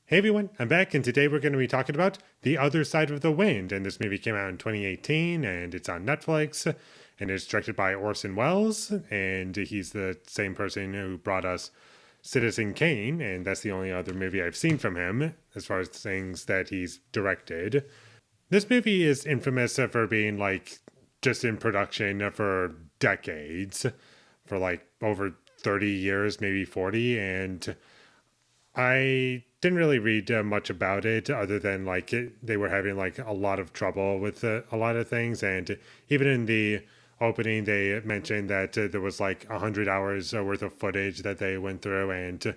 Hey everyone, I'm back, and today we're going to be talking about The Other Side of the Wind. And this movie came out in 2018, and it's on Netflix, and it's directed by Orson Welles, and he's the same person who brought us Citizen Kane, and that's the only other movie I've seen from him as far as things that he's directed. This movie is infamous for being just in production for decades, for over 30 years, maybe 40, and I didn't really read much about it other than they were having a lot of trouble with a lot of things, and even in the opening they mentioned that there was 100 hours worth of footage that they went through, and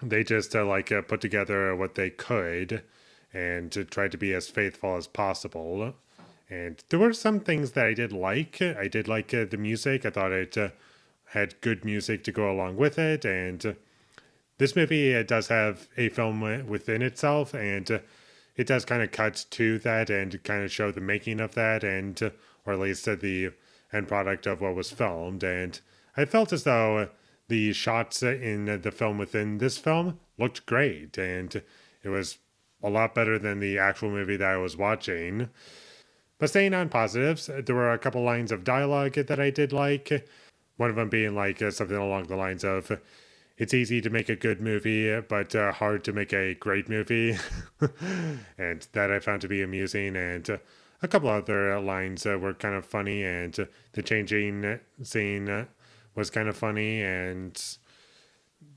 they just put together what they could and tried to be as faithful as possible. And there were some things that I did like. I did like the music. I thought it had good music to go along with it, and this movie does have a film within itself, and it does kind of cut to that and kind of show the making of that, and or at least the end product of what was filmed. And I felt as though the shots in the film within this film looked great, and it was a lot better than the actual movie that I was watching. But staying on positives, there were a couple lines of dialogue that I did like. One of them being something along the lines of, it's easy to make a good movie, but hard to make a great movie. And that I found to be amusing. And a couple other lines were kind of funny. And the changing scene was kind of funny. And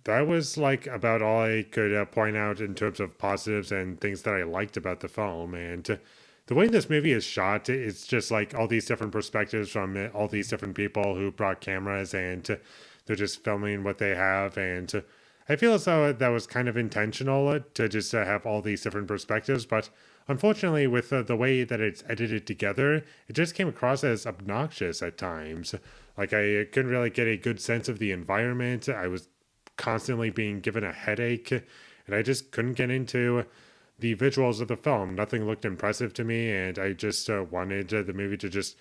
that was about all I could point out in terms of positives and things that I liked about the film. And the way this movie is shot, it's just all these different perspectives from all these different people who brought cameras, and they're just filming what they have. And I feel as though that was kind of intentional to just have all these different perspectives. But unfortunately, with the way that it's edited together, it just came across as obnoxious at times. I couldn't really get a good sense of the environment. I was constantly being given a headache, and I just couldn't get into the visuals of the film. Nothing looked impressive to me, and I just wanted the movie to just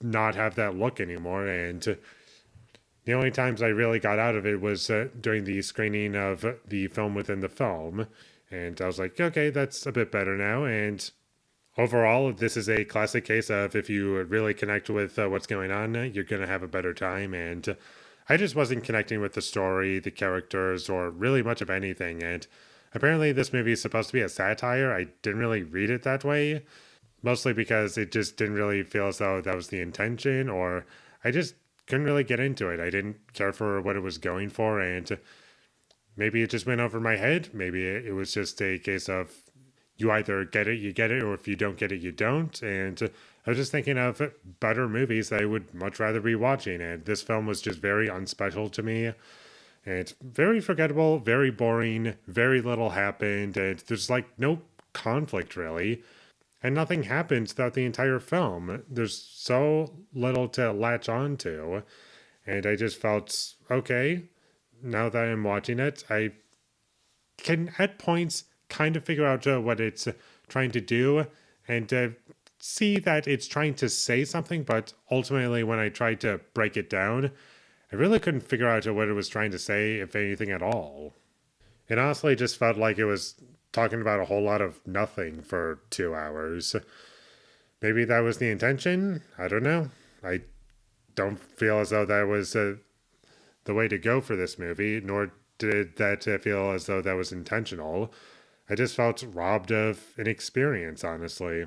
not have that look anymore. And the only times I really got out of it was during the screening of the film within the film. And I was like, okay, that's a bit better now. And overall, this is a classic case of if you really connect with what's going on, you're going to have a better time. And I just wasn't connecting with the story, the characters, or really much of anything. And apparently, this movie is supposed to be a satire. I didn't really read it that way, mostly because it just didn't really feel as though that was the intention, or I just couldn't really get into it. I didn't care for what it was going for, and maybe it just went over my head. Maybe it was just a case of you either get it, you get it, or if you don't get it, you don't. And I was just thinking of better movies that I would much rather be watching, and this film was just very unspecial to me. And it's very forgettable, very boring, very little happened, and there's no conflict really. And nothing happens throughout the entire film. There's so little to latch on to. And I just felt, okay, now that I'm watching it, I can at points kind of figure out what it's trying to do, and see that it's trying to say something, but ultimately when I tried to break it down, I really couldn't figure out what it was trying to say, if anything at all. It honestly just felt like it was talking about a whole lot of nothing for 2 hours. Maybe that was the intention? I don't know. I don't feel as though that was the way to go for this movie, nor did that feel as though that was intentional. I just felt robbed of an experience, honestly.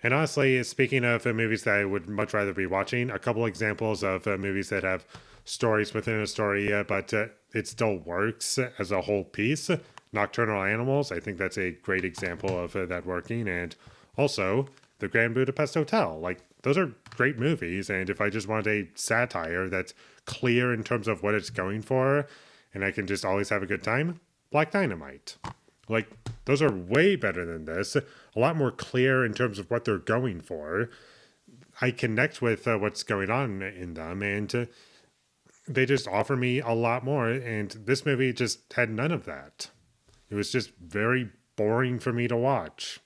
And honestly, speaking of movies that I would much rather be watching, a couple examples of movies that have stories within a story, but it still works as a whole piece. Nocturnal Animals, I think that's a great example of that working. And also, The Grand Budapest Hotel. Those are great movies, and if I just want a satire that's clear in terms of what it's going for, and I can just always have a good time, Black Dynamite. Those are way better than this. A lot more clear in terms of what they're going for. I connect with what's going on in them, and they just offer me a lot more. And this movie just had none of that. It was just very boring for me to watch.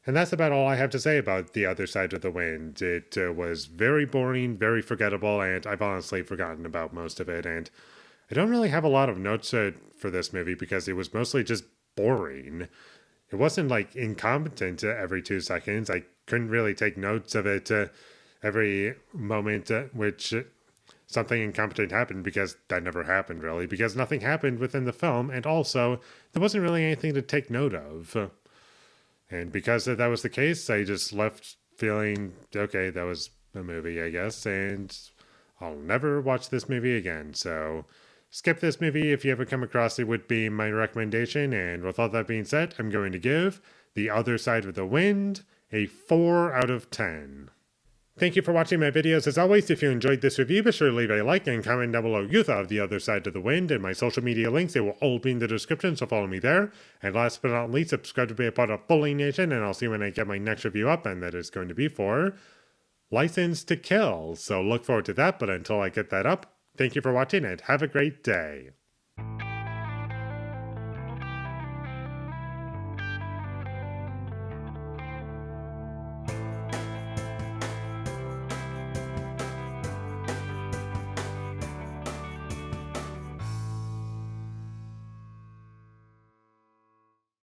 And that's about all I have to say about The Other Side of the Wind. It was very boring, very forgettable, and I've honestly forgotten about most of it. And I don't really have a lot of notes for this movie because it was mostly just boring. It wasn't like incompetent every 2 seconds. I couldn't really take notes of it every moment which something incompetent happened because that never happened really, because nothing happened within the film, and also there wasn't really anything to take note of. And because that was the case, I just left feeling okay, that was a movie, I guess, and I'll never watch this movie again. So skip this movie if you ever come across it, would be my recommendation. And with all that being said, I'm going to give The Other Side of the Wind a 4 out of 10. Thank you for watching my videos. As always, if you enjoyed this review, be sure to leave a like and comment down below your thought of The Other Side of the Wind, and my social media links, they will all be in the description, so follow me there. And last but not least, subscribe to be a part of Foley Nation, and I'll see you when I get my next review up, and that is going to be for License to Kill. So look forward to that, but until I get that up, thank you for watching and have a great day.